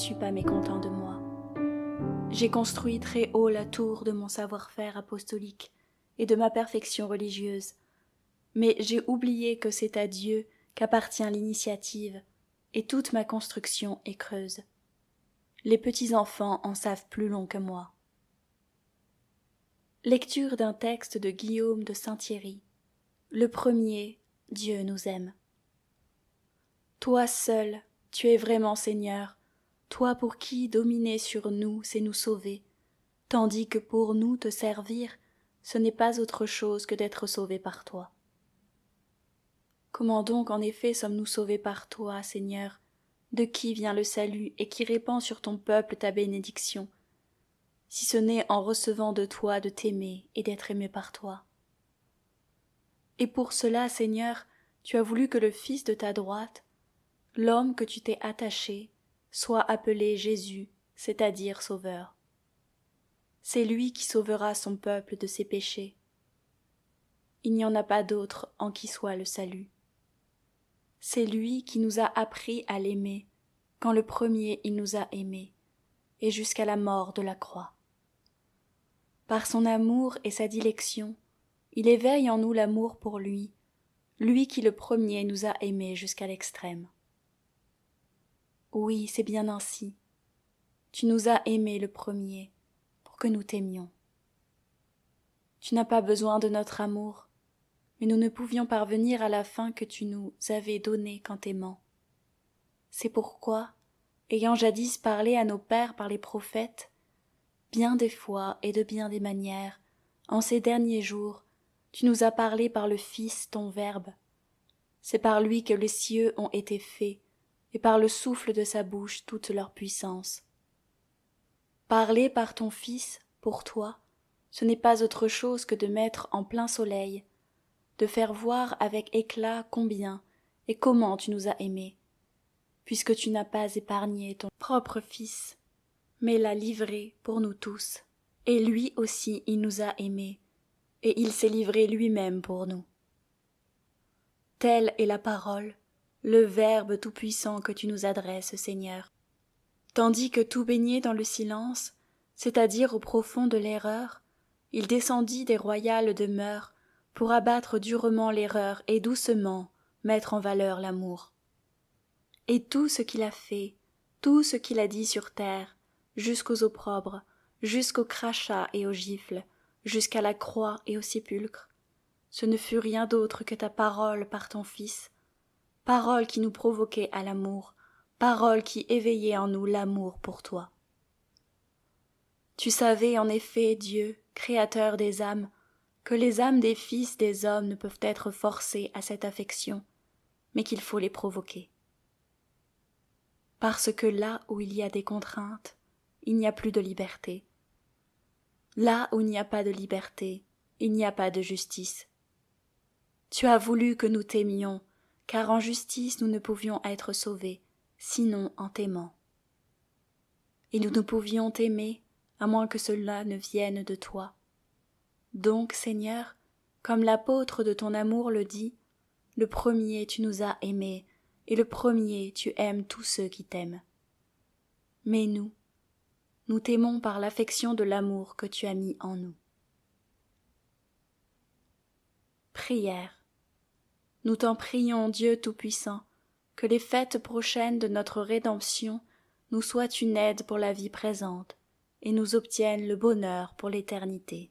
suis pas mécontent de moi. J'ai construit très haut la tour de mon savoir-faire apostolique et de ma perfection religieuse, mais j'ai oublié que c'est à Dieu qu'appartient l'initiative, et toute ma construction est creuse. Les petits-enfants en savent plus long que moi. Lecture d'un texte de Guillaume de Saint-Thierry. Le premier, Dieu nous aime. Toi seul, tu es vraiment Seigneur, toi pour qui dominer sur nous, c'est nous sauver, tandis que pour nous te servir, ce n'est pas autre chose que d'être sauvés par toi. Comment donc en effet sommes-nous sauvés par toi, Seigneur? De qui vient le salut et qui répand sur ton peuple ta bénédiction, si ce n'est en recevant de toi de t'aimer et d'être aimé par toi? Et pour cela, Seigneur, tu as voulu que le Fils de ta droite, l'homme que tu t'es attaché, soit appelé Jésus, c'est-à-dire Sauveur. C'est lui qui sauvera son peuple de ses péchés. Il n'y en a pas d'autre en qui soit le salut. C'est lui qui nous a appris à l'aimer, quand le premier il nous a aimés, et jusqu'à la mort de la croix. Par son amour et sa dilection, il éveille en nous l'amour pour lui, lui qui le premier nous a aimés jusqu'à l'extrême. Oui, c'est bien ainsi. Tu nous as aimés le premier, pour que nous t'aimions. Tu n'as pas besoin de notre amour, mais nous ne pouvions parvenir à la fin que tu nous avais donnée qu'en t'aimant. C'est pourquoi, ayant jadis parlé à nos pères par les prophètes, bien des fois et de bien des manières, en ces derniers jours, tu nous as parlé par le Fils, ton Verbe. C'est par lui que les cieux ont été faits, et par le souffle de sa bouche toute leur puissance. Parler par ton Fils, pour toi, ce n'est pas autre chose que de mettre en plein soleil, de faire voir avec éclat combien et comment tu nous as aimés, puisque tu n'as pas épargné ton propre Fils, mais l'as livré pour nous tous. Et lui aussi il nous a aimés, et il s'est livré lui-même pour nous. Telle est la parole, le Verbe tout-puissant que tu nous adresses, Seigneur. Tandis que tout baigné dans le silence, c'est-à-dire au profond de l'erreur, il descendit des royales demeures pour abattre durement l'erreur et doucement mettre en valeur l'amour. Et tout ce qu'il a fait, tout ce qu'il a dit sur terre, jusqu'aux opprobres, jusqu'aux crachats et aux gifles, jusqu'à la croix et au sépulcre, ce ne fut rien d'autre que ta parole par ton Fils, parole qui nous provoquait à l'amour, parole qui éveillait en nous l'amour pour toi. Tu savais en effet, Dieu, créateur des âmes, que les âmes des fils des hommes ne peuvent être forcées à cette affection, mais qu'il faut les provoquer. Parce que là où il y a des contraintes, il n'y a plus de liberté. Là où il n'y a pas de liberté, il n'y a pas de justice. Tu as voulu que nous t'aimions, car en justice nous ne pouvions être sauvés, sinon en t'aimant. Et nous ne pouvions t'aimer, à moins que cela ne vienne de toi. Donc, Seigneur, comme l'apôtre de ton amour le dit, le premier tu nous as aimés, et le premier tu aimes tous ceux qui t'aiment. Mais nous t'aimons par l'affection de l'amour que tu as mis en nous. Prière. Nous t'en prions, Dieu Tout-Puissant, que les fêtes prochaines de notre rédemption nous soient une aide pour la vie présente et nous obtiennent le bonheur pour l'éternité.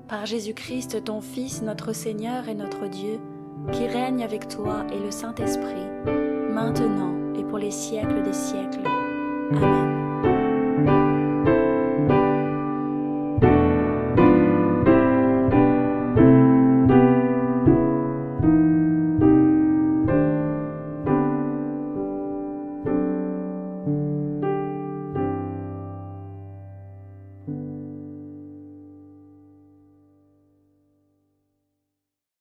Par Jésus-Christ, ton Fils, notre Seigneur et notre Dieu, qui règne avec toi et le Saint-Esprit, maintenant et pour les siècles des siècles. Amen.